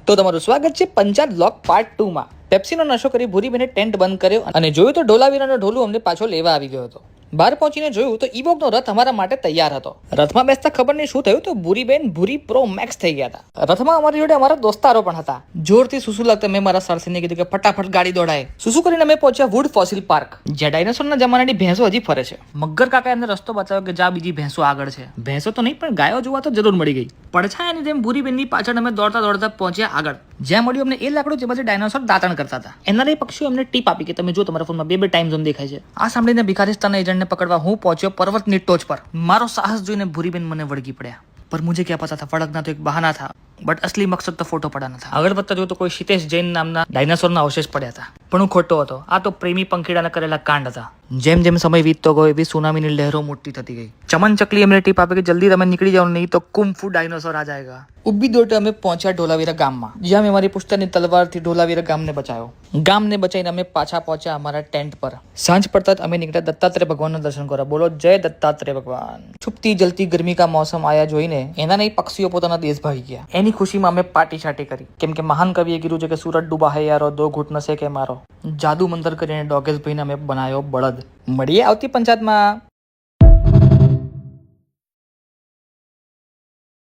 તો તમારું સ્વાગત છે પંચાયત બ્લોક પાર્ટ 2 માં. પેપ્સીનો નશો કરી ભૂરીબેને ટેન્ટ બંધ કર્યો અને જોયું તો ઢોલાવીરાનો ઢોલું અમને પાછો લેવા આવી ગયો હતો. બહાર પહોંચીને જોયું તો ઈવોકનો રથ અમારા માટે તૈયાર હતો. રથમાં બેસતા ખબર નહીં શું થયું તો ભૂરીબેન ભૂરી પ્રો મેક્સ થઈ ગયા હતા. રથમાં અમારી જોડે અમારા દોસ્તારો પણ હતા. જોરથી સુસુ લાગતા મેં મારા સરસીને કીધું કે ફટાફટ ગાડી દોડાય. સુસુ કરીને અમે પહોંચ્યા વુડ ફોસિલ પાર્ક, જ્યાં ડાયનાસોરના જમાનાની ભેંસો હજી ફરે છે. મગર કાકાએ અમને રસ્તો બતાવ્યો કે જા બીજી ભેંસો આગળ છે. ભેંસો તો નહીં પણ ગાયો જોવા તો જરૂર મળી ગઈ. પડછાયાની જેમ ભૂરીબેનની પાછળ અમે દોડતા દોડતા પહોંચ્યા આગળ, જ્યાં મળ્યું અમને એ લાકડું જેમાંથી ડાયનાસોર દાંતણ કરતા હતા. એના પક્ષીઓ અમને ટીપ આપી કે તમે જો તમારા ફોનમાં બે ટાઈમ ઝોન દેખાય છે. આ સાંભળીને ભિખારિસ્તાનના એજન્ટને પકડવા હું પહોંચ્યો પર્વતની ટોચ પર. મારો સાહસ જોઈને ભૂરીબેન મને વળગી પડ્યા. पर मुझे क्या पता था फड़कना तो एक बहाना था, बट असली मकसद तो फोटो पड़ाना था. આગળ વધતા જોયું તો કોઈ ક્ષિતેશ જૈન નામના ડાયનાસોરના અવશેષ પડ્યા હતા. પણ હું ખોટો હતો. આ તો પ્રેમી પંખીડાના કરેલા કાંડ હતા. જેમ જેમ સમય વીતતો ગયો એવી સુનામીની લહેરો મોટી થતી ગઈ. ચમન ચકલી અમને ટીપ આપે કે જલ્દી તમે નીકળી જાઓ, નહીં તો કુંફુ ડાયનાસોર આ જાયગા. ઉબ્બી દોડે અમે પહોંચ્યા ઢોલાવીરા ગામમાં, જ્યાં મેં મારી પુસ્તકની તલવારથી ઢોલાવીરા ગામને બચાવ્યો. ગામને બચાવીને અમે પાછા પહોંચ્યા અમારા ટેન્ટ પર. સાંજ પડતા જ અમે નીકળ્યા દત્તાત્રેય ભગવાનના દર્શન કરવા. બોલો જય દત્તાત્રેય ભગવાન. છુપતી જલતી ગરમી કા મોસમ આયા જોઈને એના નહીં પક્ષીઓ પોતાના દેશ ભાગી ગયા. એની ખુશીમાં અમે પાર્ટી છાટી કરી, કેમ કે મહાન કવિએ કીધું છે કે સુરત ડૂબા હે યારો, દો ઘૂંટ નસે કે મારો. જાદુ મંતર કરીને ડોગેશ ભાઈને અમે બનાવ્યો બળદ. મળીએ આવતી પંચાયતમાં.